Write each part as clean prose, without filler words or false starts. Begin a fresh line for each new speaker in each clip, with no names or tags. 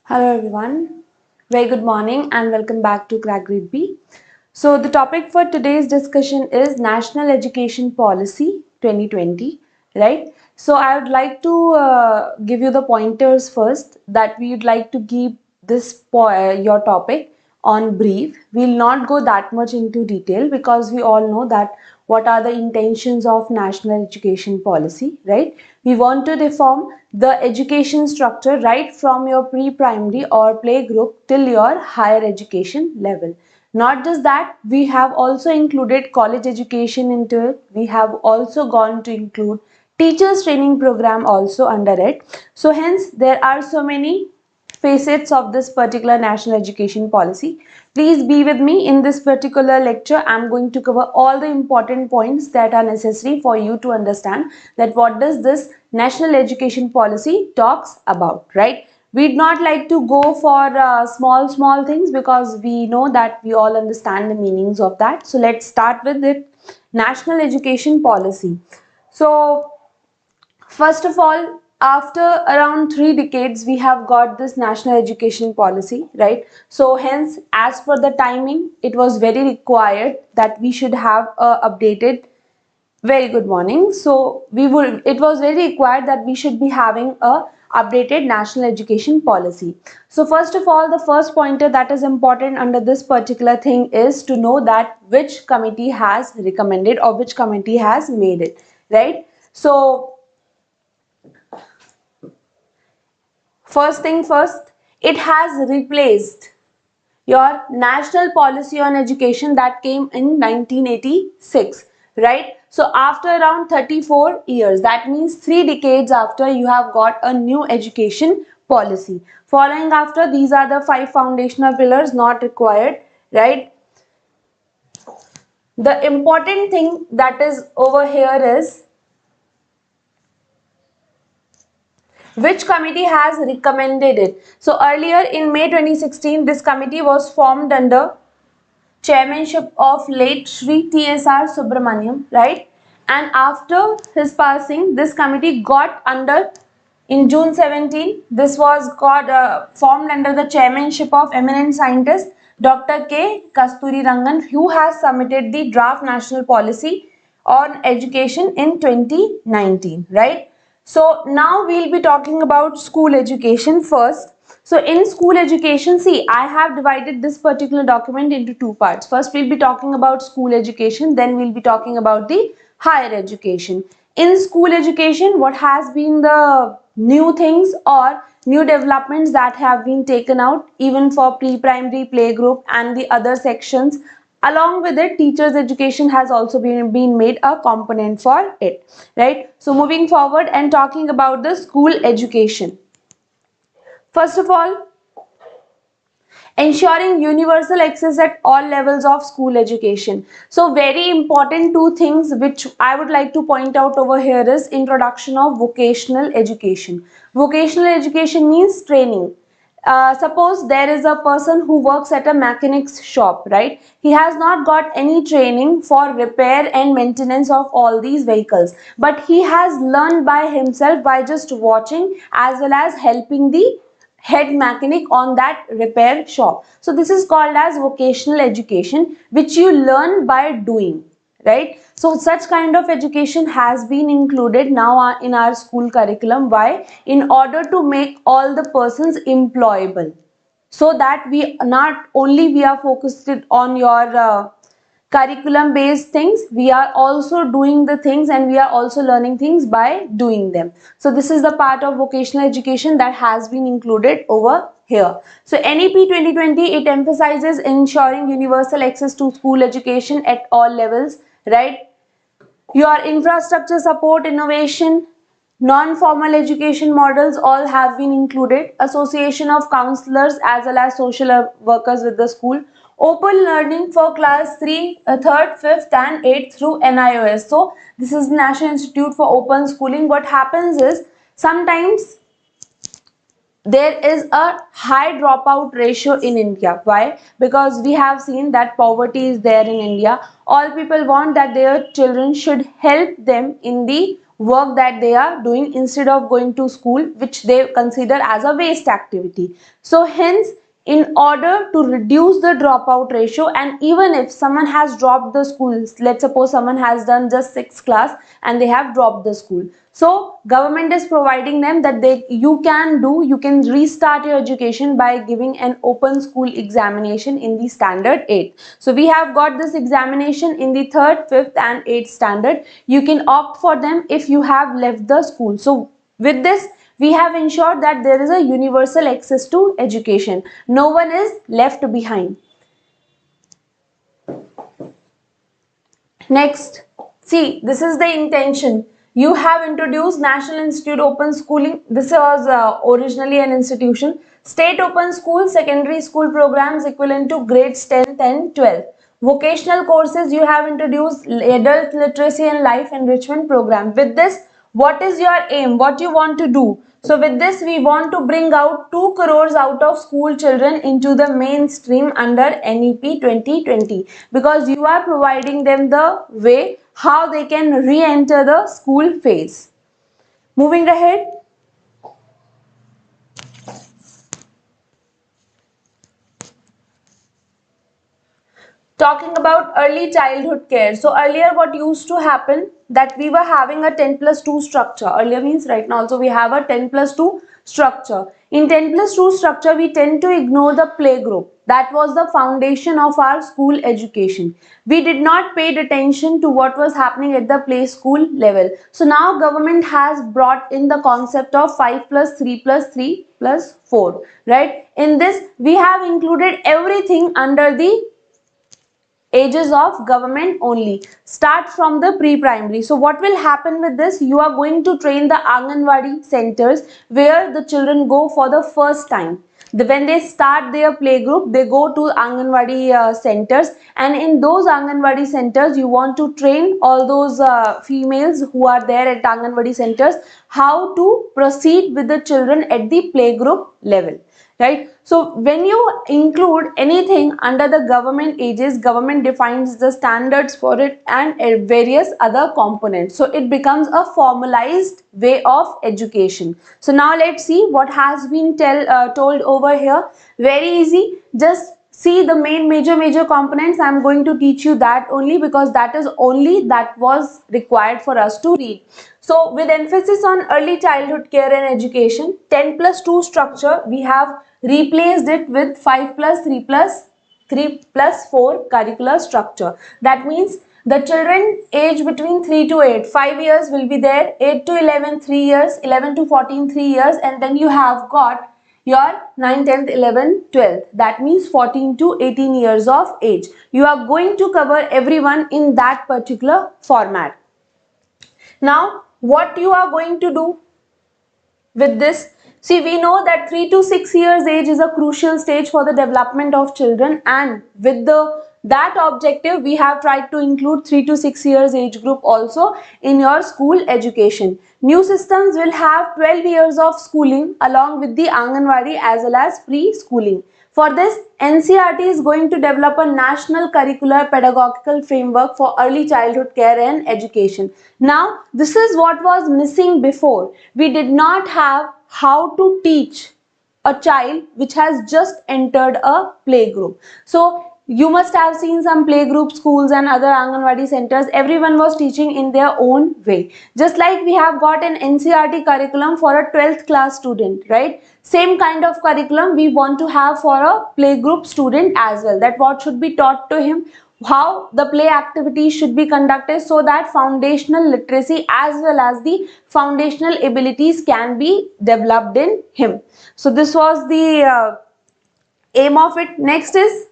Hello everyone, very good morning and welcome back to Crack Grade B. So the topic for today's discussion is National Education Policy 2020, right? So I would like to give you the pointers first that we would like to keep your topic on brief. We'll not go that much into detail because we all know that what are the intentions of national education policy, right? We want to reform the education structure right from your pre-primary or playgroup till your higher education level. Not just that, we have also included college education into it. We have also gone to include teachers training program also under it. So hence there are so many facets of this particular national education policy. Please be with me in this particular lecture. I'm going to cover all the important points that are necessary for you to understand that what does this national education policy talks about, right? We'd not like to go for small things because we know that we all understand the meanings of that. So let's start with it. National education policy. So first of all, after around 3 decades, we have got this national education policy, right? So hence, as per the timing, it was very required that we should have a updated. Very good morning. So it was very required that we should be having a updated national education policy. So first of all, the first pointer that is important under this particular thing is to know that which committee has recommended or which committee has made it, right? So first thing first, it has replaced your national policy on education that came in 1986, right? So after around 34 years, that means 3 decades after, you have got a new education policy. Following after, these are the 5 foundational pillars not required, right? The important thing that is over here is which committee has recommended it. So earlier in May 2016, this committee was formed under chairmanship of late Shri T.S.R. Subramaniam, right? And after his passing, this committee got under, in June 17, this was formed under the chairmanship of eminent scientist Dr. K. Kasturi Rangan, who has submitted the draft national policy on education in 2019, right? So now we'll be talking about school education first. So in school education, see, I have divided this particular document into 2 parts. First, we'll be talking about school education, then we'll be talking about the higher education. In school education, what has been the new things or new developments that have been taken out even for pre-primary, playgroup and the other sections. Along with it, teachers education has also been made a component for it, right? So moving forward and talking about the school education. First of all, ensuring universal access at all levels of school education. So very important 2 things which I would like to point out over here is introduction of vocational education. Vocational education means training. Suppose there is a person who works at a mechanic's shop, right? He has not got any training for repair and maintenance of all these vehicles, but he has learned by himself by just watching as well as helping the head mechanic on that repair shop. So this is called as vocational education, which you learn by doing, right? So such kind of education has been included now in our school curriculum. Why? In order to make all the persons employable, so that we not only we are focused on your curriculum based things, we are also doing the things and we are also learning things by doing them. So this is the part of vocational education that has been included over here. So NEP 2020, it emphasizes ensuring universal access to school education at all levels, right? Your infrastructure support, innovation, non-formal education models all have been included. Association of counselors as well as social workers with the school. Open learning for class 3, 3rd, 5th and 8th through NIOS. So this is the National Institute for Open Schooling. What happens is sometimes there is a high dropout ratio in India. Why? Because we have seen that poverty is there in India. All people want that their children should help them in the work that they are doing instead of going to school, which they consider as a waste activity. So hence, in order to reduce the dropout ratio, and even if someone has dropped the school, let's suppose someone has done just 6th class and they have dropped the school, so government is providing them that you can restart your education by giving an open school examination in the standard 8. So we have got this examination in the 3rd, 5th and 8th standard. You can opt for them if you have left the school. So with this, we have ensured that there is a universal access to education. No one is left behind. Next, see, this is the intention. You have introduced National Institute Open Schooling. This was originally an institution. State Open School, secondary school programs equivalent to grades 10th and 12th. Vocational courses, you have introduced adult literacy and life enrichment program. With this, what is your aim? What you want to do? So with this, we want to bring out 2 crores out of school children into the mainstream under NEP 2020, because you are providing them the way how they can re-enter the school phase. Moving ahead. Talking about early childhood care. So earlier what used to happen, that we were having a 10+2 structure. Earlier means right now also we have a 10+2 structure. In 10+2 structure, we tend to ignore the playgroup. That was the foundation of our school education. We did not pay attention to what was happening at the play school level. So now government has brought in the concept of 5+3+3+4, right? In this, we have included everything under the ages of government only. Start from the pre-primary. So what will happen with this? You are going to train the Anganwadi centers where the children go for the first time. When they start their playgroup, they go to Anganwadi centers, and in those Anganwadi centers, you want to train all those females who are there at Anganwadi centers how to proceed with the children at the playgroup level. Right? So when you include anything under the government ages, government defines the standards for it and various other components. So it becomes a formalized way of education. So now let's see what has been told over here. Very easy. Just see the main major components. I am going to teach you that only, because that is only that was required for us to read. So with emphasis on early childhood care and education, 10+2 structure, we have replaced it with 5+3+3+4 curricular structure. That means the children age between 3 to 8, 5 years will be there, 8 to 11, 3 years, 11 to 14, 3 years, and then you have got your 9, 10th, 11th, 12th. That means 14 to 18 years of age. You are going to cover everyone in that particular format. Now, what you are going to do with this? See, we know that 3 to 6 years age is a crucial stage for the development of children, and with that objective, we have tried to include 3 to 6 years age group also in your school education. New systems will have 12 years of schooling along with the Anganwadi as well as pre-schooling. For this, NCERT is going to develop a national curricular pedagogical framework for early childhood care and education. Now, this is what was missing before. We did not have how to teach a child which has just entered a playgroup. So, you must have seen some playgroup schools and other Anganwadi centers. Everyone was teaching in their own way. Just like we have got an NCERT curriculum for a 12th class student, right? Same kind of curriculum we want to have for a playgroup student as well. That what should be taught to him, how the play activities should be conducted, so that foundational literacy as well as the foundational abilities can be developed in him. So this was the aim of it. Next is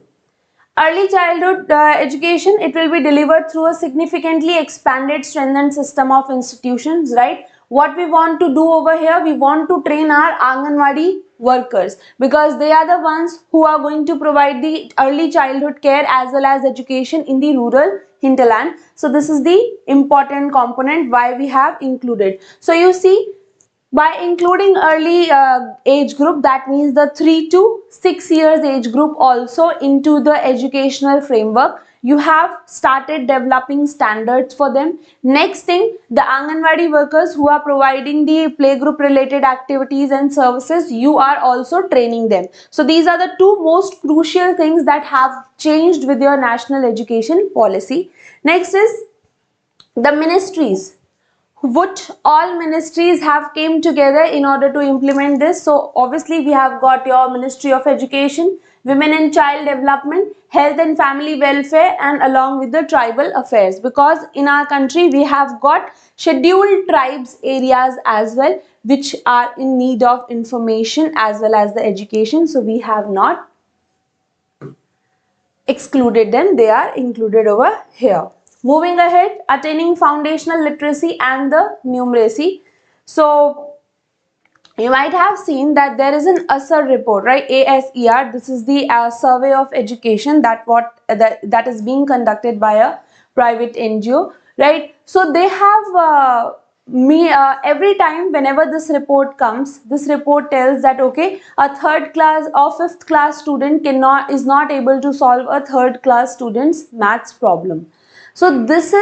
early childhood education. It will be delivered through a significantly expanded, strengthened system of institutions, right? What we want to do over here, we want to train our Anganwadi workers, because they are the ones who are going to provide the early childhood care as well as education in the rural hinterland. So this is the important component why we have included. So you see, by including early age group, that means the 3 to 6 years age group also into the educational framework, You have started developing standards for them. Next thing, the Anganwadi workers who are providing the playgroup related activities and services, you are also training them. So these are the two most crucial things that have changed with your national education policy. Next is the ministries, which all ministries have came together in order to implement this. So obviously we have got your Ministry of Education, Women and Child Development, Health and Family Welfare, and along with the Tribal Affairs, because in our country we have got scheduled tribes areas as well, which are in need of information as well as the education. So we have not excluded them, they are included over here. Moving ahead, attaining foundational literacy and the numeracy. So you might have seen that there is an ASER report, right? ASER. This is the survey of education that is being conducted by a private NGO, right? So they have every time whenever this report comes, this report tells that okay, a third class or fifth class student is not able to solve a third class student's maths problem. So this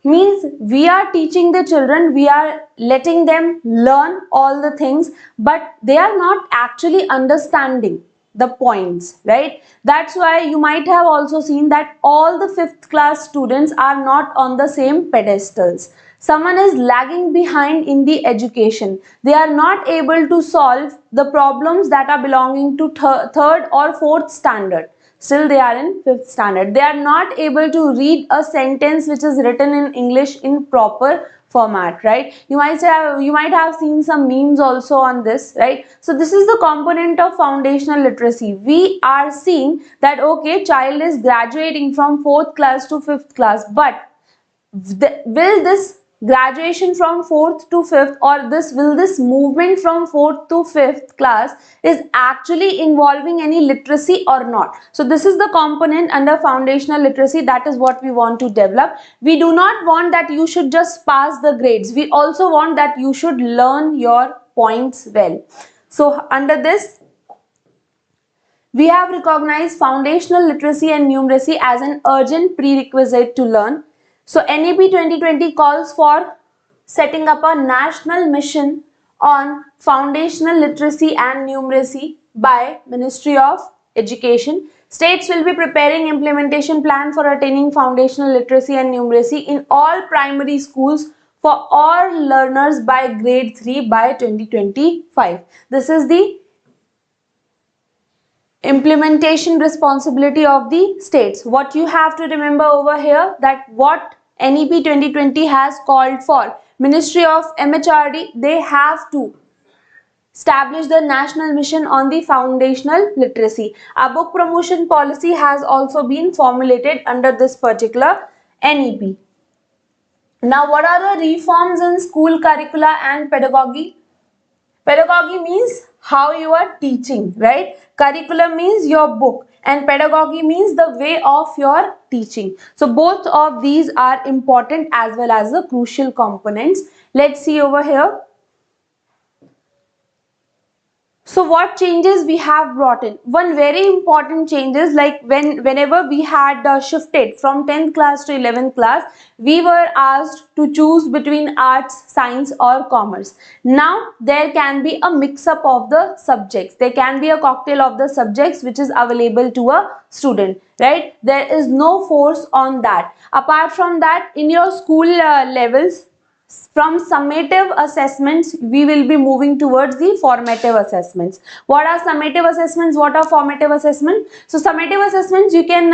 means we are teaching the children, we are letting them learn all the things, but they are not actually understanding the points, right? That's why you might have also seen that all the fifth class students are not on the same pedestals. Someone is lagging behind in the education. They are not able to solve the problems that are belonging to third or fourth standard. Still they are in fifth standard. They are not able to read a sentence which is written in English in proper format, right? You might have seen some memes also on this, right? So this is the component of foundational literacy. We are seeing that okay, child is graduating from fourth class to fifth class, but will this graduation from fourth to fifth, or this movement from fourth to fifth class is actually involving any literacy or not? So this is the component under foundational literacy. That is what we want to develop. We do not want that you should just pass the grades. We also want that you should learn your points well. So under this, we have recognized foundational literacy and numeracy as an urgent prerequisite to learn. So NAB 2020 calls for setting up a national mission on foundational literacy and numeracy by Ministry of Education. States will be preparing implementation plan for attaining foundational literacy and numeracy in all primary schools for all learners by grade 3 by 2025. This is the implementation responsibility of the states. What you have to remember over here, that what NEP 2020 has called for, Ministry of MHRD, they have to establish the national mission on the foundational literacy. A book promotion policy has also been formulated under this particular NEP. Now, what are the reforms in school curricula and pedagogy? Pedagogy means how you are teaching, right? Curriculum means your book, and pedagogy means the way of your teaching. So both of these are important as well as the crucial components. Let's see over here. So what changes we have brought in? One very important change is like whenever we had shifted from 10th class to 11th class, we were asked to choose between arts, science or commerce. Now there can be a mix up of the subjects. There can be a cocktail of the subjects which is available to a student, right? There is no force on that. Apart from that, in your school levels, from summative assessments, we will be moving towards the formative assessments. What are summative assessments? What are formative assessments? So summative assessments, you can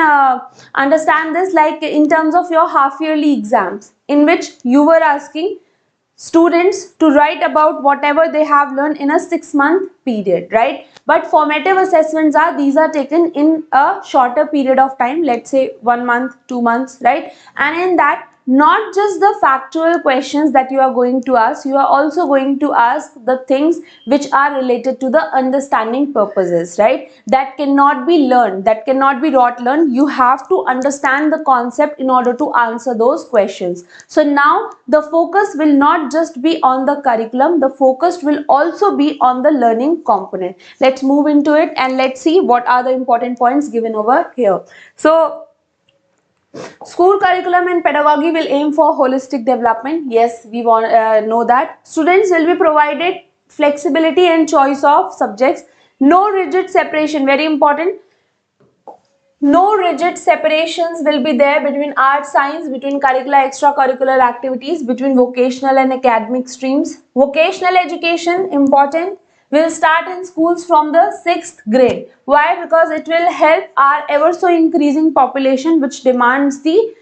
understand this like in terms of your half-yearly exams, in which you were asking students to write about whatever they have learned in a 6-month period, right? But formative assessments these are taken in a shorter period of time, let's say 1 month, 2 months, right? And in that, not just the factual questions that you are going to ask, you are also going to ask the things which are related to the understanding purposes, right? That cannot be learned, that cannot be rote learned. You have to understand the concept in order to answer those questions. So now the focus will not just be on the curriculum, the focus will also be on the learning component. Let's move into it and let's see what are the important points given over here. So School curriculum and pedagogy will aim for holistic development. Yes, we want know that. Students will be provided flexibility and choice of subjects. No rigid separation, very important. No rigid separations will be there between art, science, between curricular, extracurricular activities, between vocational and academic streams. Vocational education, important, will start in schools from the 6th grade. Why? Because it will help our ever so increasing population which demands the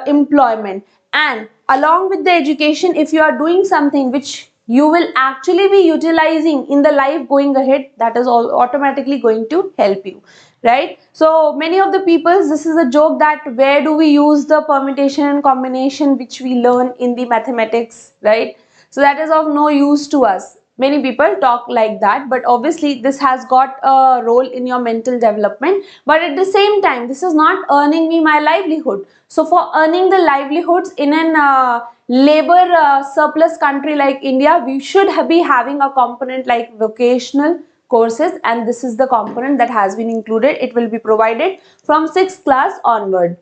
employment. And along with the education, if you are doing something which you will actually be utilizing in the life going ahead, that is all automatically going to help you, right? So many of the peoples, this is a joke that where do we use the permutation and combination which we learn in the mathematics, right? So that is of no use to us. Many people talk like that, but obviously this has got a role in your mental development, but at the same time this is not earning me my livelihood. So for earning the livelihoods in an labor surplus country like India, we should be having a component like vocational courses, and this is the component that has been included. It will be provided from 6th class onward.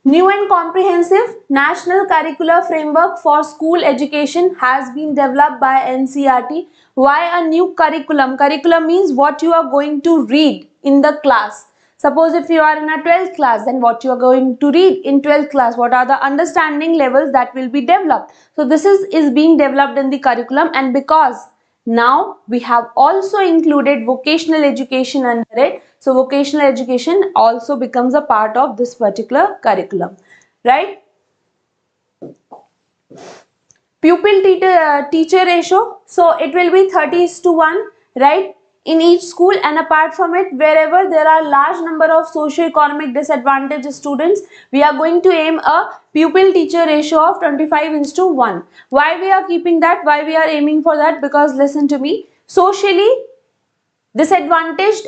New and comprehensive national curricular framework for school education has been developed by NCERT. Why a new curriculum? Curriculum means what you are going to read in the class. Suppose if you are in a 12th class, then what you are going to read in 12th class, what are the understanding levels that will be developed. So this is being developed in the curriculum, and because now we have also included vocational education under it, so vocational education also becomes a part of this particular curriculum, right? Pupil teacher ratio, so it will be 30:1, right, in each school. And apart from it, wherever there are large number of socio-economic disadvantaged students, we are going to aim a pupil teacher ratio of 25:1. Why we are keeping that? Why we are aiming for that? Because listen to me, socially disadvantaged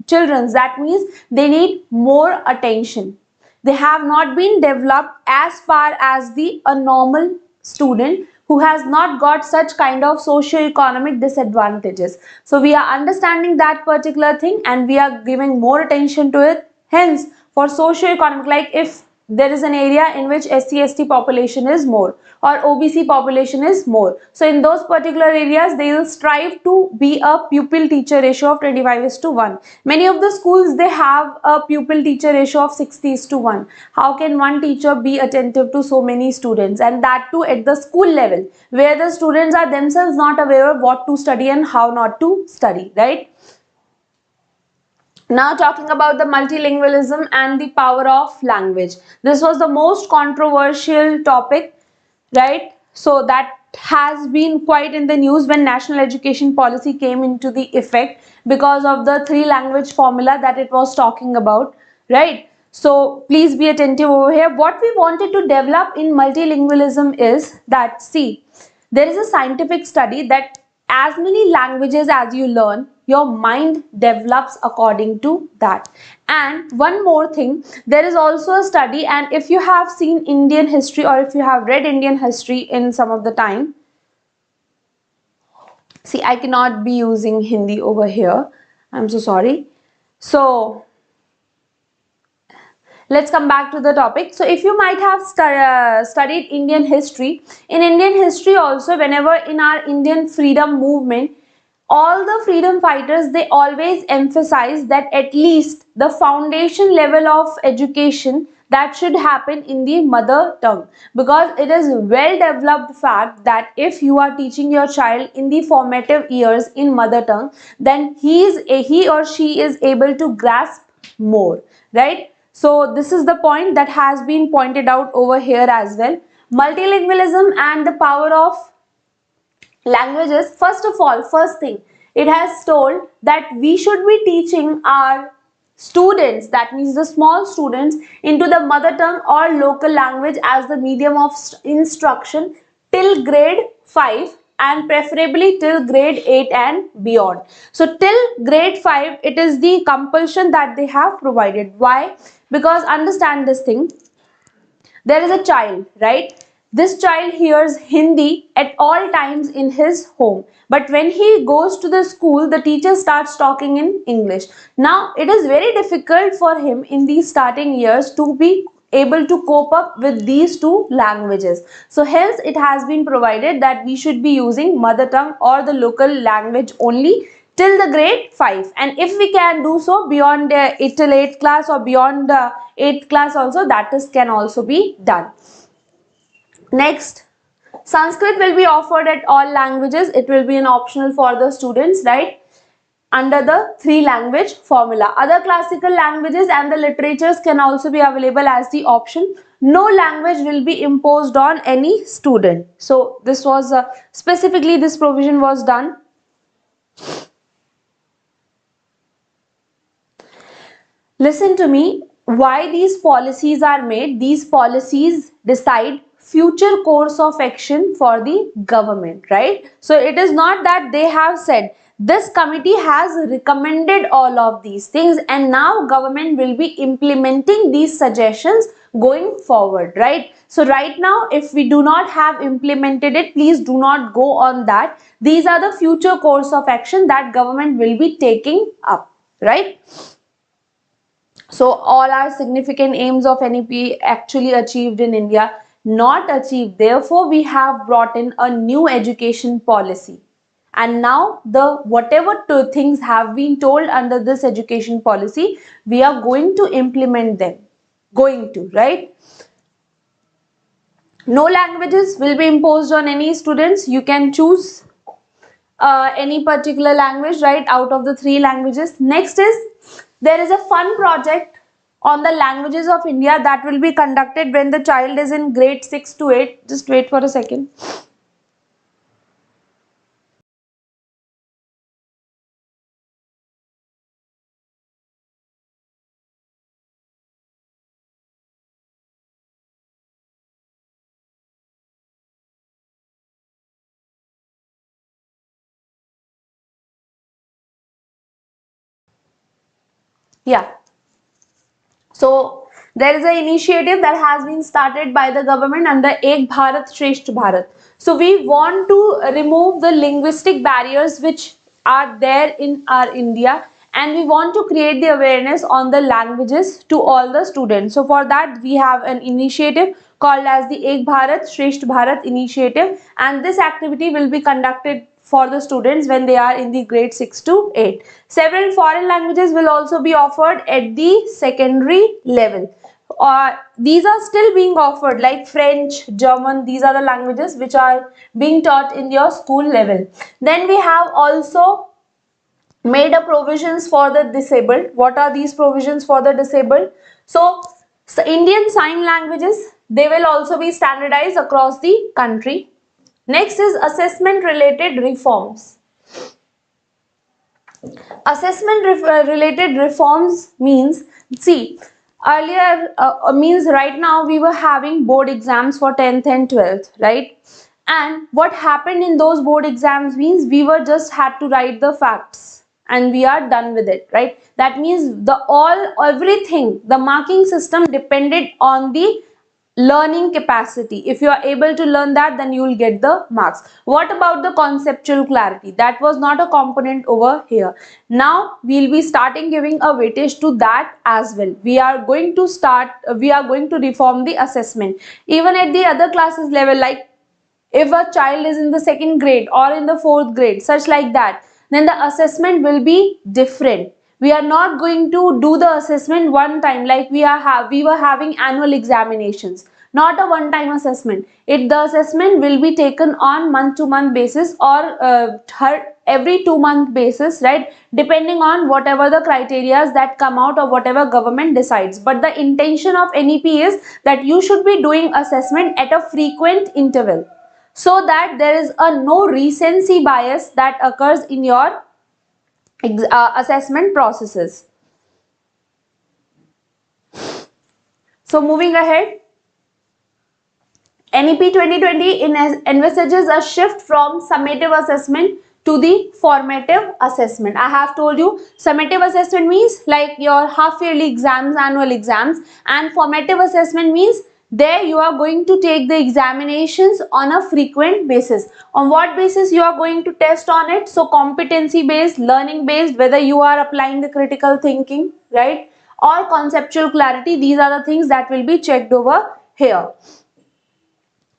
children, that means they need more attention. They have not been developed as far as the a normal student who has not got such kind of socio-economic disadvantages. So we are understanding that particular thing and we are giving more attention to it. Hence, for socio-economic, like if there is an area in which SC/ST population is more or OBC population is more, so in those particular areas they will strive to be a pupil teacher ratio of 25:1. Many of the schools, they have a pupil teacher ratio of 60:1. How can one teacher be attentive to so many students, and that too at the school level where the students are themselves not aware of what to study and how not to study, right? Now talking about the multilingualism and the power of language. This was the most controversial topic, right? So that has been quite in the news when national education policy came into the effect because of the 3 language formula that it was talking about, right? So please be attentive over here. What we wanted to develop in multilingualism is that, see, there is a scientific study that as many languages as you learn, your mind develops according to that. And one more thing, there is also a study, and if you have seen Indian history or if you have read Indian history in some of the time, see, I cannot be using Hindi over here, I'm so sorry. So let's come back to the topic. So if you might have studied Indian history, in Indian history also, whenever in our Indian freedom movement, all the freedom fighters, they always emphasize that at least the foundation level of education that should happen in the mother tongue, because it is well developed fact that if you are teaching your child in the formative years in mother tongue, then he or she is able to grasp more, right? So this is the point that has been pointed out over here as well. Multilingualism and the power of languages. First of all, first thing, it has told that we should be teaching our students, that means the small students, into the mother tongue or local language as the medium of instruction till grade 5 and preferably till grade 8 and beyond. So till grade 5 it is the compulsion that they have provided. Why? Because understand this thing, there is a child, right? this child hears Hindi at all times in his home, but when he goes to the school, the teacher starts talking in English. Now it is very difficult for him in these starting years to be able to cope up with these two languages. So hence it has been provided that we should be using mother tongue or the local language only till the grade 5, and if we can do so beyond the 8th class or beyond the 8th class also, that is can also be done. Next, Sanskrit will be offered at all languages. It will be an optional for the students, right? Under the 3 language formula. Other classical languages and the literatures can also be available as the option. No language will be imposed on any student. So this was specifically this provision was done. Listen to me, why these policies are made. These policies decide future course of action for the government, right? So it is not that they have said, this committee has recommended all of these things and now government will be implementing these suggestions going forward, right? So right now, if we do not have implemented it, please do not go on that. These are the future course of action that government will be taking up, right? So all our significant aims of NEP actually achieved in India, not achieved. Therefore, we have brought in a new education policy. And now the whatever things have been told under this education policy, we are going to implement them. Right? No languages will be imposed on any students. You can choose any particular language, right, out of the 3 languages. Next is, there is a fun project on the languages of India that will be conducted when the child is in grade 6 to 8. Just wait for a second. Yeah. So there is an initiative that has been started by the government under Ek Bharat Shresth Bharat. So we want to remove the linguistic barriers which are there in our India, and we want to create the awareness on the languages to all the students. So for that we have an initiative called as the Ek Bharat Shresth Bharat initiative, and this activity will be conducted for the students when they are in the grade 6 to 8. Several foreign languages will also be offered at the secondary level. These are still being offered, like French, German. These are the languages which are being taught in your school level. Then we have also made a provisions for the disabled. What are these provisions for the disabled? So Indian sign languages, they will also be standardized across the country. Next is assessment related reforms. Assessment related reforms means, see, earlier means right now we were having board exams for 10th and 12th, right? And what happened in those board exams means we were just had to write the facts and we are done with it, right? That means everything, the marking system depended on the learning capacity. If you are able to learn that, then you will get the marks. What about the conceptual clarity? That was not a component over here. Now we will be starting giving a weightage to that as well. We are going to reform the assessment even at the other classes level, like if a child is in the 2nd grade or in the 4th grade, such like that, then the assessment will be different. We are not going to do the assessment one time like we were having annual examinations. Not a one-time assessment. The assessment will be taken on month-to-month basis or every 2-month basis, right? Depending on whatever the criteria that come out or whatever government decides. But the intention of NEP is that you should be doing assessment at a frequent interval, so that there is no recency bias that occurs in your assessment processes. So moving ahead, NEP 2020 envisages a shift from summative assessment to the formative assessment. I have told you, summative assessment means like your half yearly exams, annual exams, and formative assessment means There you are going to take the examinations on a frequent basis. On what basis you are going to test on it? So competency based, learning based, whether you are applying the critical thinking, right, or conceptual clarity. These are the things that will be checked over here.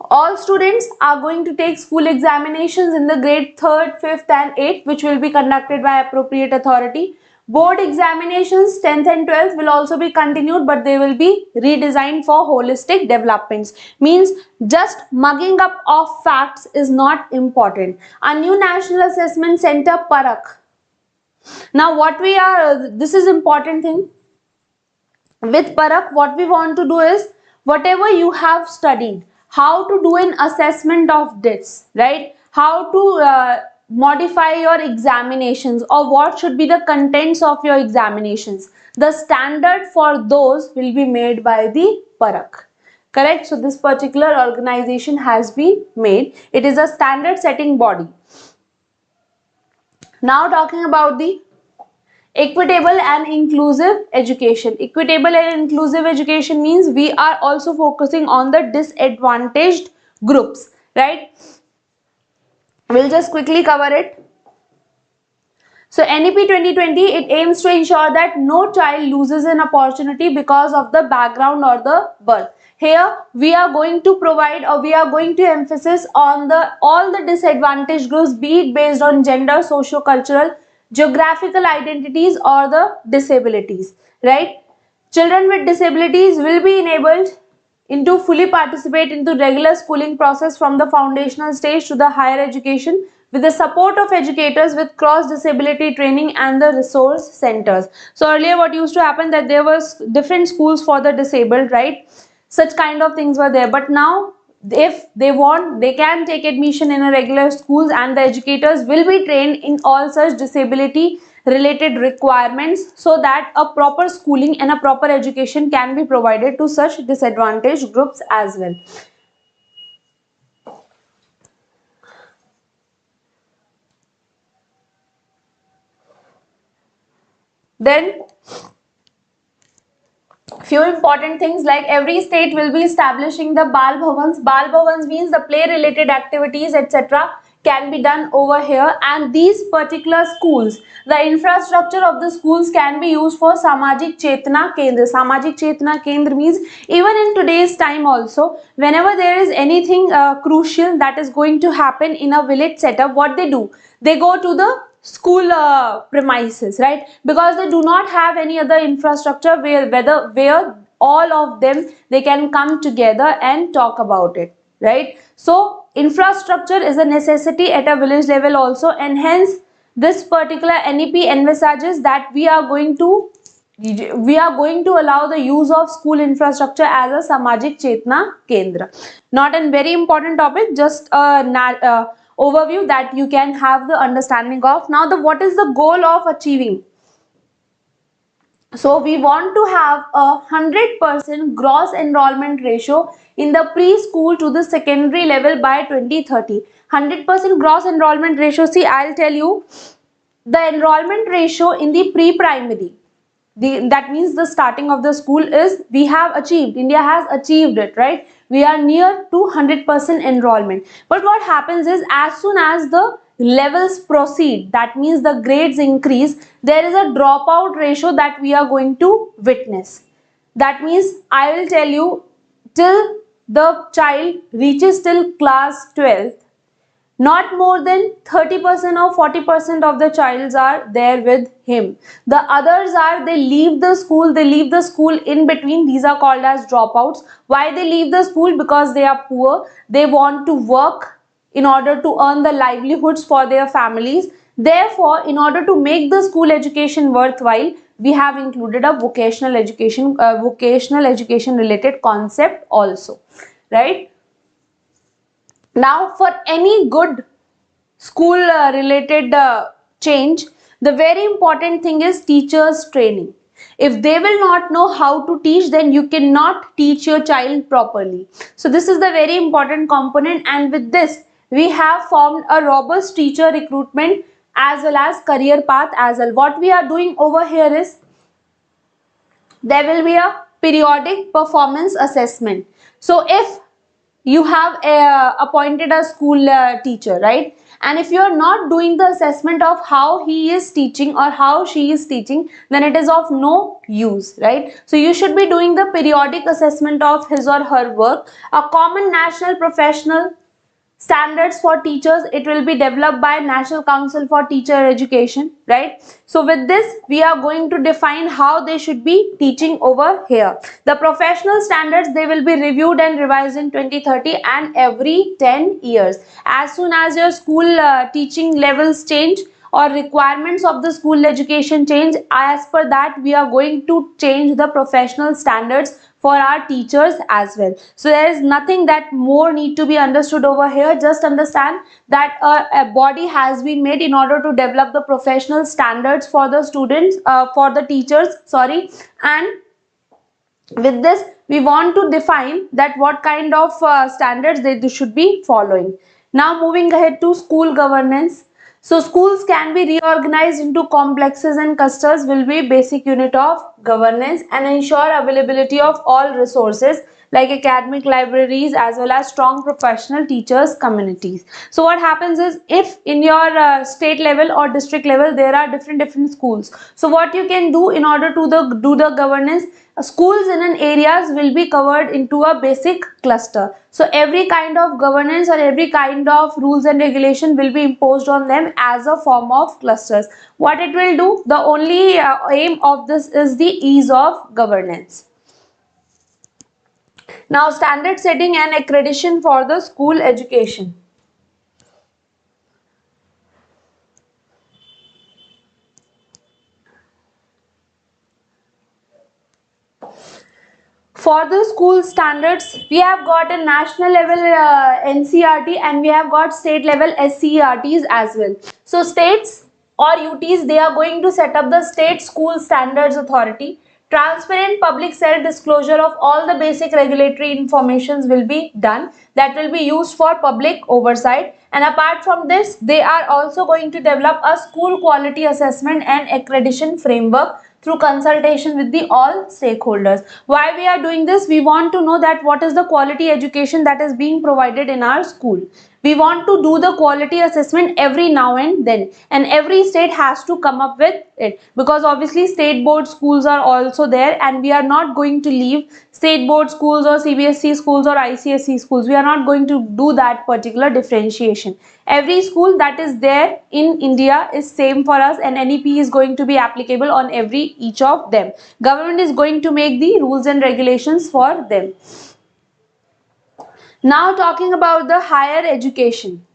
All students are going to take school examinations in the grade 3rd, 5th and 8th, which will be conducted by appropriate authority. Board examinations 10th and 12th will also be continued, but they will be redesigned for holistic developments. Means just mugging up of facts is not important. A new national assessment center, Parak. Now what we are, this is important thing. With Parak, what we want to do is, whatever you have studied, how to do an assessment of this, right? How to modify your examinations, or what should be the contents of your examinations. The standard for those will be made by the Parak. Correct? So this particular organization has been made. It is a standard setting body. Now talking about the equitable and inclusive education. Equitable and inclusive education means we are also focusing on the disadvantaged groups, right? We'll just quickly cover it. So NEP 2020, it aims to ensure that no child loses an opportunity because of the background or the birth. Here we are going to provide, or we are going to emphasis on all the disadvantaged groups, be it based on gender, socio-cultural, geographical identities or the disabilities, right? Children with disabilities will be enabled into fully participate into regular schooling process from the foundational stage to the higher education, with the support of educators with cross disability training and the resource centers. So earlier what used to happen, that there was different schools for the disabled, right? Such kind of things were there, but now if they want, they can take admission in a regular schools, and the educators will be trained in all such disability related requirements, so that a proper schooling and a proper education can be provided to such disadvantaged groups as well. Then few important things, like every state will be establishing the Bal Bhavans. Bal Bhavans means the play related activities, etc. can be done over here, and these particular schools, the infrastructure of the schools can be used for Samajik Chetna Kendra. Samajik Chetna Kendra means even in today's time also, whenever there is anything crucial that is going to happen in a village setup, what they do, they go to the school premises, right? Because they do not have any other infrastructure where all of them they can come together and talk about it, right? So infrastructure is a necessity at a village level also, and hence this particular NEP envisages that we are going to allow the use of school infrastructure as a Samajik Chetna Kendra. Not a very important topic, just a overview that you can have the understanding of. Now what is the goal of achieving? So we want to have a 100% gross enrollment ratio in the preschool to the secondary level by 2030. 100% gross enrollment ratio. See, I'll tell you, the enrollment ratio in the pre-primary, that means the starting of the school, is we have achieved, India has achieved it, right? We are near to 100% enrollment. But what happens is, as soon as the levels proceed, that means the grades increase, there is a dropout ratio that we are going to witness. That means I will tell you, till the child reaches till class 12th, not more than 30% or 40% of the childs are there with him. The others are, they leave the school in between. These are called as dropouts. Why they leave the school? Because they are poor. They want to work in order to earn the livelihoods for their families. Therefore, in order to make the school education worthwhile, we have included a vocational education related concept also, right? Now, for any good school related change, the very important thing is teachers training. If they will not know how to teach, then you cannot teach your child properly. So this is the very important component, and with this we have formed a robust teacher recruitment as well as career path as well. What we are doing over here is, there will be a periodic performance assessment. So if you have appointed a school teacher, right, and if you are not doing the assessment of how he is teaching or how she is teaching, then it is of no use, right? So you should be doing the periodic assessment of his or her work. A common national professional standards for teachers, it will be developed by National Council for Teacher Education, right? So with this we are going to define how they should be teaching over here. The professional standards, they will be reviewed and revised in 2030 and every 10 years. As soon as your school teaching levels change or requirements of the school education change, as per that we are going to change the professional standards for our teachers as well. So there is nothing that more need to be understood over here. Just understand that a body has been made in order to develop the professional standards for the students, for the teachers, sorry. And with this we want to define that what kind of standards they should be following. Now moving ahead to school governance. So schools can be reorganized into complexes and clusters will be basic unit of governance and ensure availability of all resources like academic libraries as well as strong professional teachers communities. So what happens is, if in your state level or district level there are different schools, so what you can do in order to do the governance, schools in an areas will be covered into a basic cluster. So every kind of governance or every kind of rules and regulation will be imposed on them as a form of clusters. What it will do, the only aim of this is the ease of governance. Now standard setting and accreditation for the school education. For the school standards, we have got a national level NCRT and we have got state level SCERTs as well. So states or UTs, they are going to set up the State School Standards Authority. Transparent public self-disclosure of all the basic regulatory informations will be done, that will be used for public oversight. And apart from this, they are also going to develop a school quality assessment and accreditation framework through consultation with the all stakeholders. Why we are doing this? We want to know that what is the quality education that is being provided in our school. We want to do the quality assessment every now and then, and every state has to come up with it, because obviously state board schools are also there and we are not going to leave state board schools or CBSE schools or ICSE schools. We are not going to do that particular differentiation. Every school that is there in India is same for us and NEP is going to be applicable on each of them. Government is going to make the rules and regulations for them. Now talking about the higher education.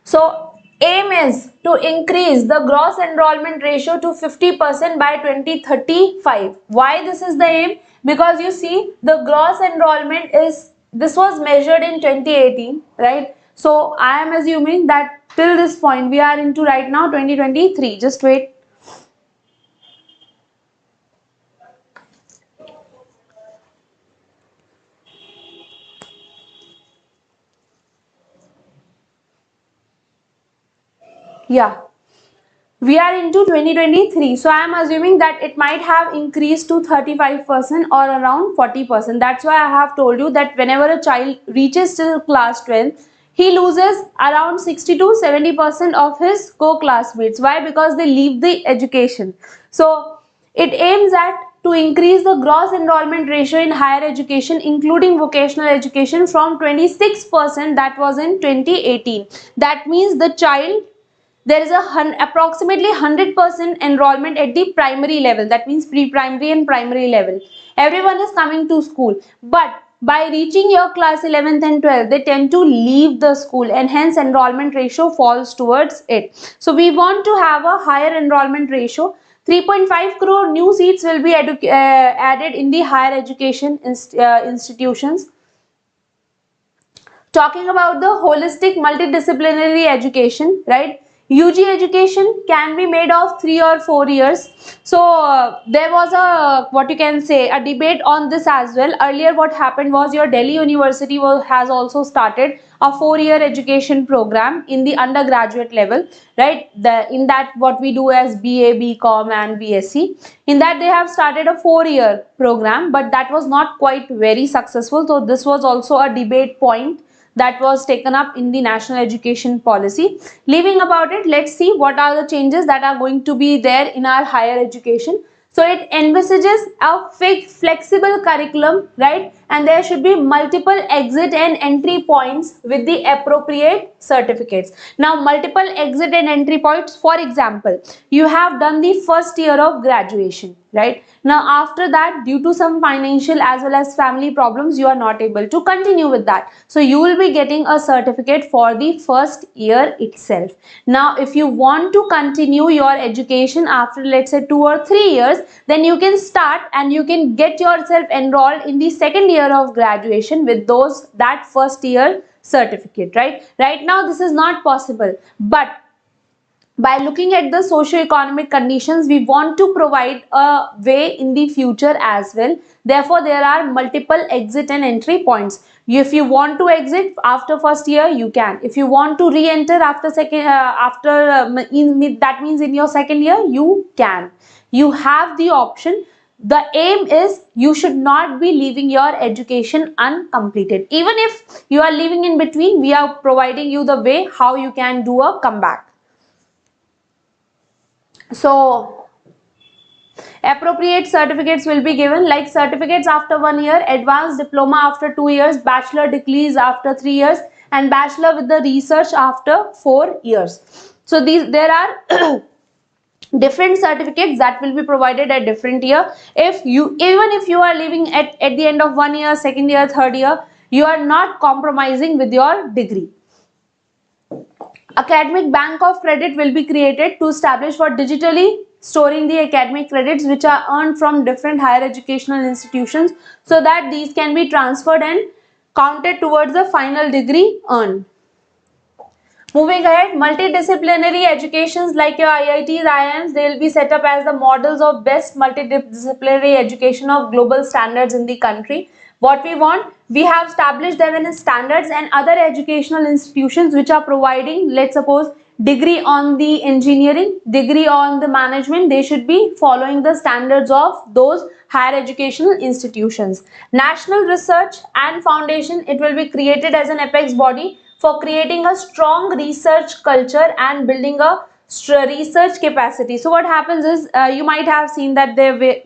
So aim is to increase the gross enrollment ratio to 50% by 2035. Why this is the aim? Because you see the gross enrollment is, this was measured in 2018, right? So I am assuming that till this point we are into right now 2023. Just wait. Yeah, we are into 2023, so I am assuming that it might have increased to 35% or around 40%. That's why I have told you that whenever a child reaches to class 12, he loses around 60 to 70% of his co-classmates. Why? Because they leave the education. So it aims at to increase the gross enrollment ratio in higher education including vocational education from 26% that was in 2018. That means the child, there is approximately 100% enrollment at the primary level, that means pre-primary and primary level. Everyone is coming to school, but by reaching your class 11th and 12th, they tend to leave the school and hence enrollment ratio falls towards it. So we want to have a higher enrollment ratio. 3.5 crore new seats will be added in the higher education institutions. Talking about the holistic multidisciplinary education, right? UG education can be made of 3 or 4 years. So there was a, what you can say, a debate on this as well. Earlier what happened was your Delhi University has also started a 4-year education program in the undergraduate level, right? In that what we do as BA, BCom and BSc, in that they have started a 4-year program, but that was not quite very successful. So this was also a debate point that was taken up in the national education policy. Leaving about it, let's see what are the changes that are going to be there in our higher education. So it envisages a fixed flexible curriculum, right? And there should be multiple exit and entry points with the appropriate certificates. Now multiple exit and entry points, for example, you have done the first year of graduation, right? Now after that, due to some financial as well as family problems, you are not able to continue with that. So you will be getting a certificate for the first year itself. Now if you want to continue your education after, let's say, 2 or 3 years, then you can start and you can get yourself enrolled in the second year of graduation with that first year certificate, right now this is not possible, but by looking at the socio-economic conditions, we want to provide a way in the future as well. Therefore, there are multiple exit and entry points. If you want to exit after first year, you can. If you want to re-enter after that means in your second year, you can. You have the option. The aim is you should not be leaving your education uncompleted. Even if you are leaving in between, we are providing you the way how you can do a comeback. So appropriate certificates will be given, like certificates after 1 year, advanced diploma after 2 years, bachelor degrees after 3 years, and bachelor with the research after 4 years. So there are different certificates that will be provided at different year. Even if you are leaving at the end of 1 year, second year, third year, you are not compromising with your degree. Academic bank of credit will be created to establish for digitally storing the academic credits which are earned from different higher educational institutions, so that these can be transferred and counted towards the final degree earned. Moving ahead, multidisciplinary educations like your IITs, IIMs, they will be set up as the models of best multidisciplinary education of global standards in the country. What we want, we have established them in standards, and other educational institutions which are providing, let's suppose, degree on the engineering, degree on the management, they should be following the standards of those higher educational institutions. National Research and Foundation, it will be created as an apex body for creating a strong research culture and building a research capacity. So what happens is, you might have seen that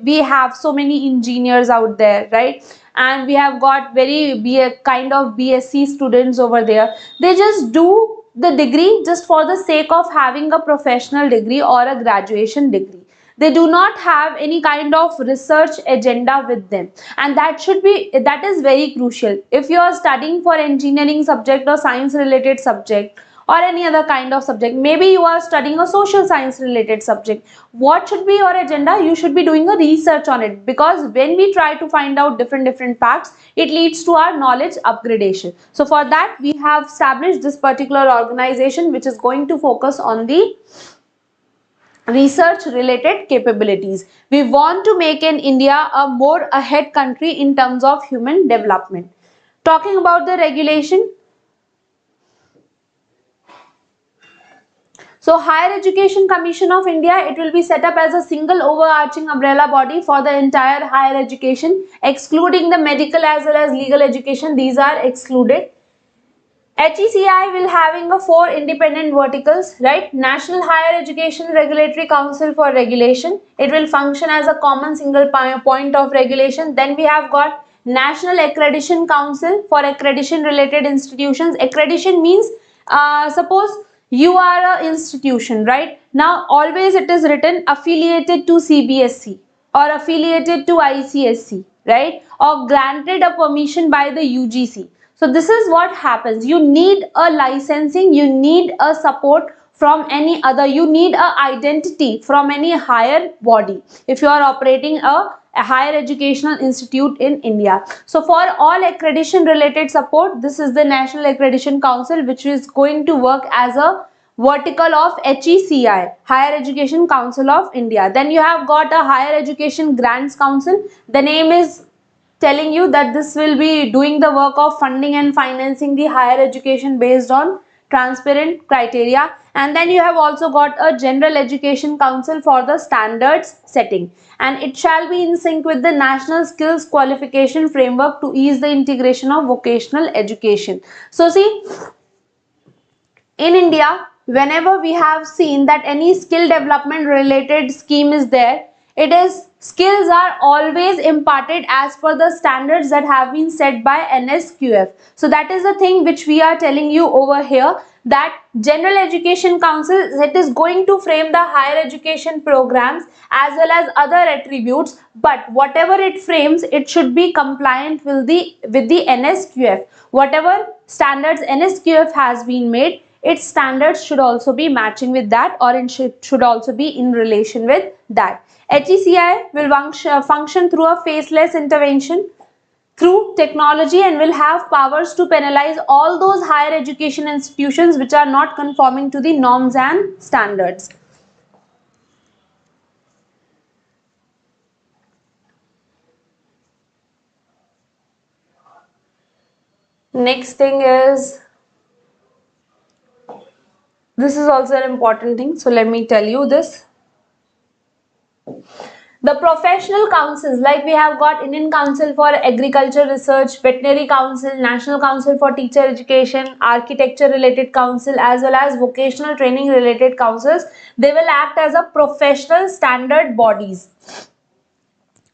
we have so many engineers out there, right? And we have got kind of BSc students over there. They just do the degree just for the sake of having a professional degree or a graduation degree. They do not have any kind of research agenda with them, and that is very crucial. If you are studying for engineering subject or science related subject or any other kind of subject, maybe you are studying a social science related subject, what should be your agenda? You should be doing a research on it, because when we try to find out different facts, it leads to our knowledge upgradation. So for that, we have established this particular organization which is going to focus on the research related capabilities. We want to make in India a more ahead country in terms of human development. Talking about the regulation, so Higher Education Commission of India, it will be set up as a single overarching umbrella body for the entire higher education, excluding the medical as well as legal education. These are excluded. HECI will having 4 independent verticals, right? National Higher Education Regulatory Council for regulation. It will function as a common single point of regulation. Then we have got National Accreditation Council for accreditation related institutions. Accreditation means, suppose you are an institution, right? Now always it is written affiliated to CBSE or affiliated to ICSE, right? Or granted a permission by the UGC. So this is what happens. You need a licensing, you need a support from any other, you need a identity from any higher body if you are operating a higher educational institute in India. So for all accreditation related support, this is the National Accreditation Council, which is going to work as a vertical of HECI, Higher Education Council of India. Then you have got a Higher Education Grants Council. The name is telling you that this will be doing the work of funding and financing the higher education based on transparent criteria. And then you have also got a General Education Council for the standards setting, and it shall be in sync with the National Skills Qualification Framework to ease the integration of vocational education. So see, in India, whenever we have seen that any skill development related scheme is there, it is skills are always imparted as per the standards that have been set by NSQF. So that is the thing which we are telling you over here, that General Education Council, it is going to frame the higher education programs as well as other attributes, but whatever it frames, it should be compliant with the NSQF. Whatever standards NSQF has been made, its standards should also be matching with that, or it should also be in relation with that. HECI will function through a faceless intervention through technology and will have powers to penalize all those higher education institutions which are not conforming to the norms and standards. Next thing is, this is also an important thing, so let me tell you this. The professional councils, like we have got Indian Council for Agriculture Research, Veterinary Council, National Council for Teacher Education, Architecture related council, as well as vocational training related councils, they will act as a professional standard bodies.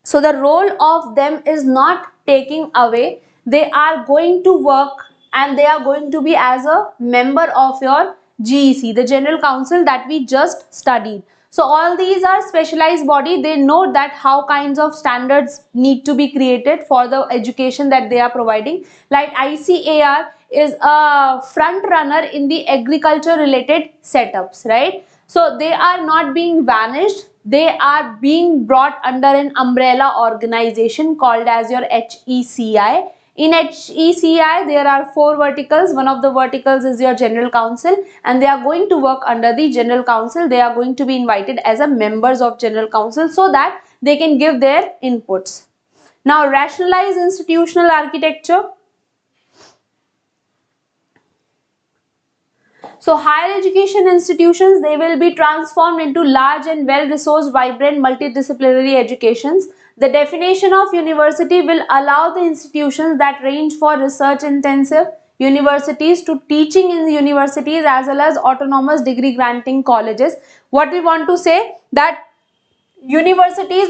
So the role of them is not taking away, they are going to work and they are going to be as a member of your GEC, the General Council that we just studied. So all these are specialized body, they know that how kinds of standards need to be created for the education that they are providing. Like ICAR is a front runner in the agriculture related setups, right? So they are not being vanished, they are being brought under an umbrella organization called as your HECI. In HECI, there are 4 verticals. One of the verticals is your General Council, and they are going to work under the General Council. They are going to be invited as a members of General Council so that they can give their inputs. Now, rationalize institutional architecture. So higher education institutions, they will be transformed into large and well-resourced, vibrant, multidisciplinary educations. The definition of university will allow the institutions that range for research-intensive universities to teaching in the universities as well as autonomous degree granting colleges. What we want to say, that universities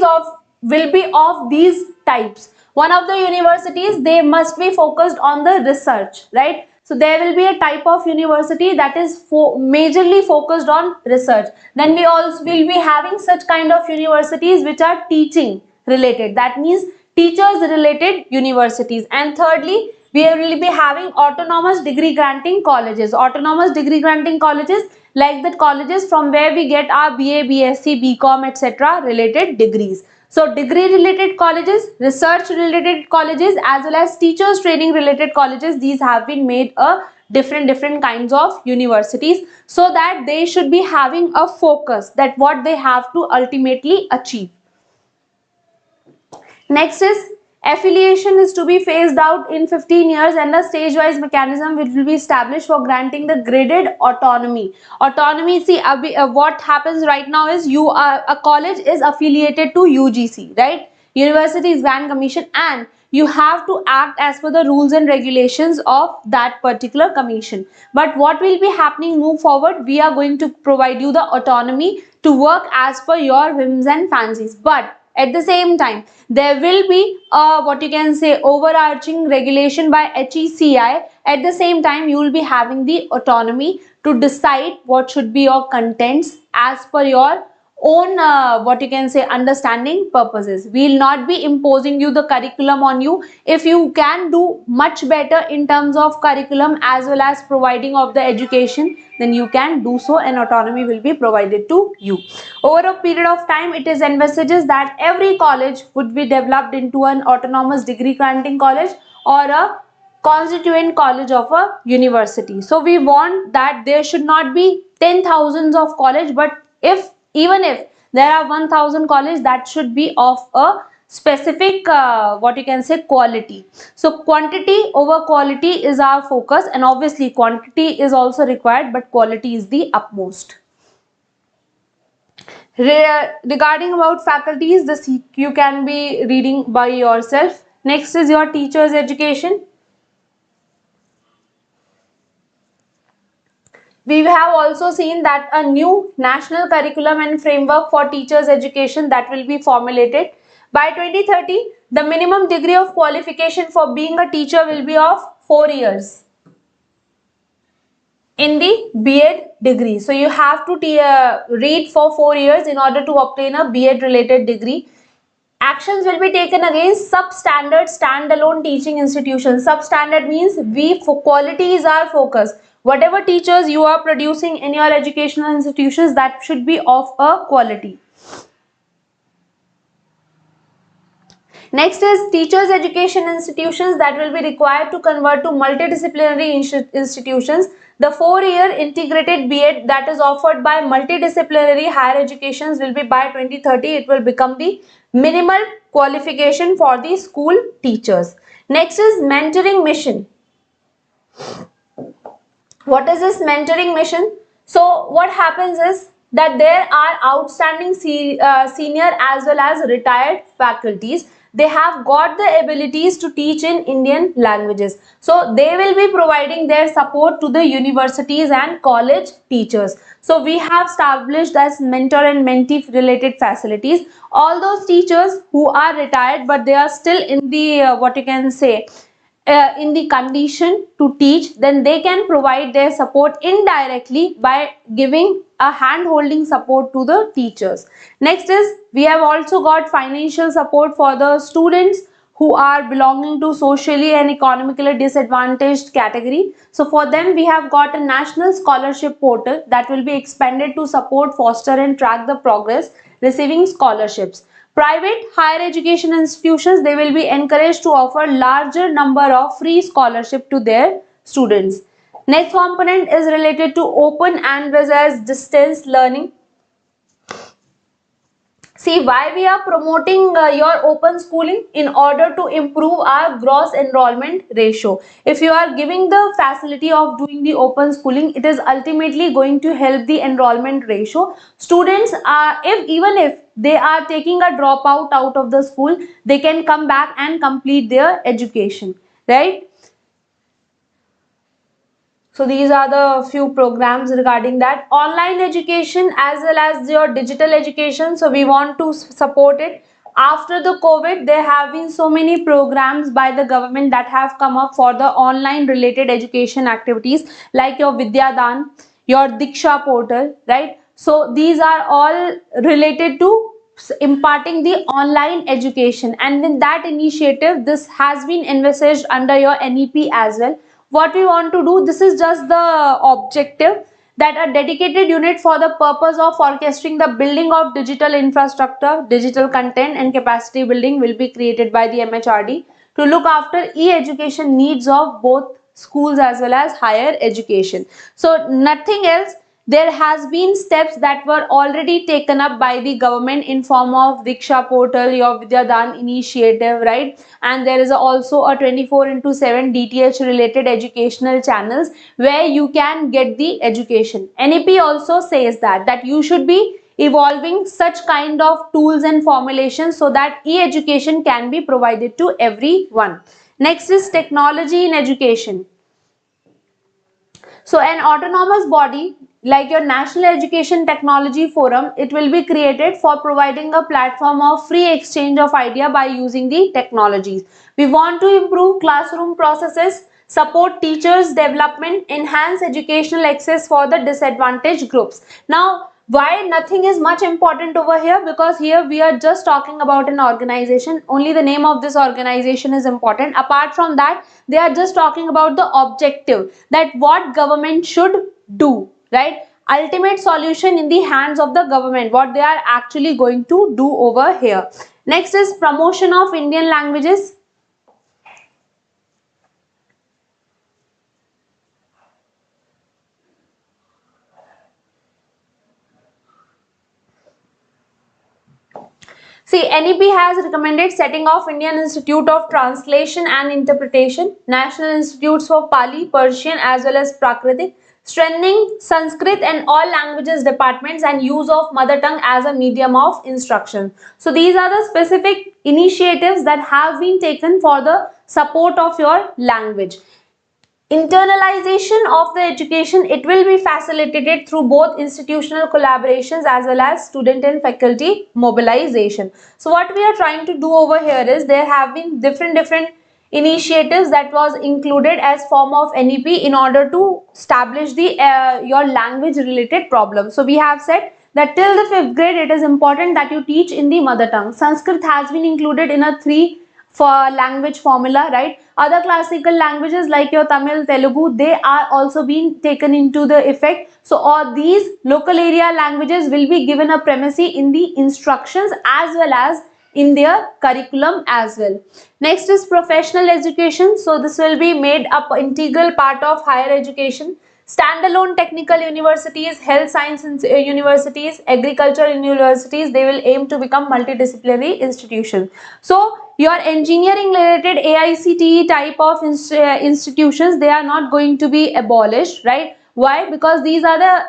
will be of these types. One of the universities, they must be focused on the research, right? So there will be a type of university that is majorly focused on research. Then we also will be having such kind of universities which are teaching related. That means teachers related universities. And thirdly, we will be having autonomous degree granting colleges. Autonomous degree granting colleges, like the colleges from where we get our BA, BSc, BCom, etc. related degrees. So degree related colleges, research related colleges, as well as teachers training related colleges, these have been made a different kinds of universities so that they should be having a focus that what they have to ultimately achieve. Next is, affiliation is to be phased out in 15 years and a stage-wise mechanism which will be established for granting the graded autonomy. Autonomy, see, what happens right now is a college is affiliated to UGC, right? University Exam Commission, and you have to act as per the rules and regulations of that particular commission. But what will be happening move forward? We are going to provide you the autonomy to work as per your whims and fancies. But at the same time, there will be what you can say overarching regulation by HECI. At the same time, you will be having the autonomy to decide what should be your contents as per your own what you can say understanding purposes. We will not be imposing you the curriculum on you. If you can do much better in terms of curriculum as well as providing of the education, then you can do so and autonomy will be provided to you. Over a period of time, it is envisages that every college would be developed into an autonomous degree granting college or a constituent college of a university. So we want that there should not be 10,000s of college, but even if there are 1,000 college, that should be of a specific what you can say quality. So quantity over quality is our focus, and obviously quantity is also required, but quality is the utmost. Regarding about faculties, this you can be reading by yourself. Next is your teachers education. We have also seen that a new national curriculum and framework for teachers education that will be formulated. By 2030, the minimum degree of qualification for being a teacher will be of 4 years in the B.Ed degree. So you have to read for 4 years in order to obtain a B.Ed related degree. Actions will be taken against substandard standalone teaching institutions. Substandard means quality is our focus. Whatever teachers you are producing in your educational institutions, that should be of a quality. Next is teachers education institutions that will be required to convert to multidisciplinary institutions. The 4-year integrated B.Ed that is offered by multidisciplinary higher educations will be by 2030. It will become the minimal qualification for the school teachers. Next is mentoring mission. What is this mentoring mission? So what happens is that there are outstanding senior as well as retired faculties. They have got the abilities to teach in Indian languages. So they will be providing their support to the universities and college teachers. So we have established as mentor and mentee related facilities. All those teachers who are retired but they are still in the what you can say in the condition to teach, then they can provide their support indirectly by giving a hand holding support to the teachers. Next is we have also got financial support for the students who are belonging to socially and economically disadvantaged category. So for them we have got a national scholarship portal that will be expanded to support, foster and track the progress receiving scholarships. Private higher education institutions, they will be encouraged to offer larger number of free scholarship to their students. Next component is related to open and versus distance learning. See why we are promoting your open schooling in order to improve our gross enrollment ratio. If you are giving the facility of doing the open schooling, it is ultimately going to help the enrollment ratio. Students are, if they are taking a dropout out of the school, they can come back and complete their education, right? So these are the few programs regarding that. Online education as well as your digital education. So we want to support it. After the COVID, there have been so many programs by the government that have come up for the online related education activities like your Vidya Dan, your Diksha portal, right? So these are all related to imparting the online education, and in that initiative this has been envisaged under your NEP as well. What we want to do, this is just the objective, that a dedicated unit for the purpose of orchestrating the building of digital infrastructure, digital content and capacity building will be created by the MHRD to look after e-education needs of both schools as well as higher education. So nothing else, there has been steps that were already taken up by the government in form of Diksha portal, your Vidya Dan initiative, right? And there is also a 24/7 DTH related educational channels where you can get the education. NEP also says that you should be evolving such kind of tools and formulations so that e-education can be provided to everyone. Next is technology in education. So an autonomous body like your National Education Technology Forum, it will be created for providing a platform of free exchange of idea by using the technologies. We want to improve classroom processes, support teachers' development, enhance educational access for the disadvantaged groups. Now, why nothing is much important over here? Because here we are just talking about an organization. Only the name of this organization is important. Apart from that, they are just talking about the objective, that what government should do, right? Ultimate solution in the hands of the government, what they are actually going to do over here. Next is promotion of Indian languages. See, NEP has recommended setting of Indian Institute of Translation and Interpretation, National Institutes for Pali, Persian as well as Prakritic, strengthening Sanskrit and all languages departments and use of mother tongue as a medium of instruction. So these are the specific initiatives that have been taken for the support of your language. Internalization of the education, it will be facilitated through both institutional collaborations as well as student and faculty mobilization. So what we are trying to do over here is there have been different initiatives that was included as form of NEP in order to establish the your language related problems. So we have said that till the 5th grade it is important that you teach in the mother tongue. Sanskrit has been included in a 3 for language formula, right? Other classical languages like your Tamil, Telugu, they are also being taken into the effect. So all these local area languages will be given a primacy in the instructions as well as in their curriculum as well. Next is professional education. So this will be made up integral part of higher education. Standalone technical universities, health science universities, agriculture universities, they will aim to become multidisciplinary institutions. So your engineering related AICTE type of institutions, they are not going to be abolished, right? Why? Because these are the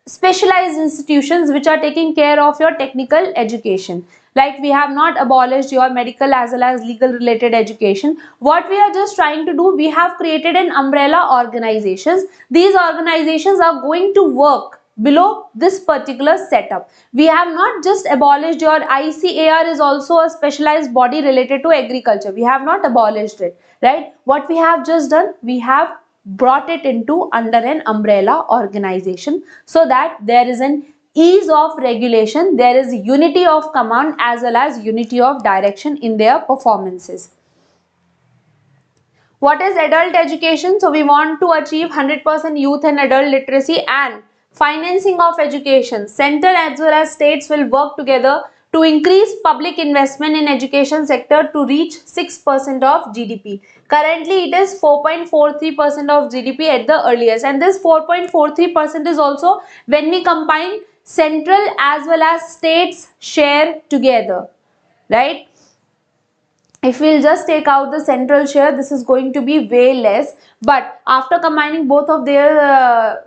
specialized institutions which are taking care of your technical education. Like we have not abolished your medical as well as legal related education. What we are just trying to do, we have created an umbrella organizations. These organizations are going to work below this particular setup. We have not just abolished your ICAR is also a specialized body related to agriculture. We have not abolished it, right? What we have just done, we have brought it into under an umbrella organization so that there is an ease of regulation, there is unity of command as well as unity of direction in their performances. What is adult education? So we want to achieve 100% youth and adult literacy and financing of education. Center as well as states will work together to increase public investment in education sector to reach 6% of GDP. Currently, it is 4.43% of GDP at the earliest, and this 4.43% is also when we combine central as well as states share together, right? If we'll just take out the central share, this is going to be way less, but after combining both of their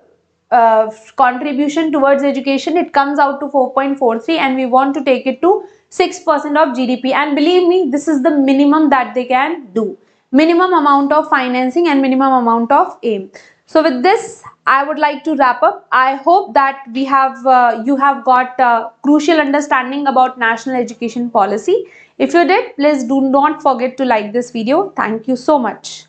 contribution towards education, it comes out to 4.43, and we want to take it to 6% of GDP. And believe me, this is the minimum that they can do. Minimum amount of financing and minimum amount of aim. So with this, I would like to wrap up. I hope that we have you have got crucial understanding about national education policy. If you did, please do not forget to like this video. Thank you so much.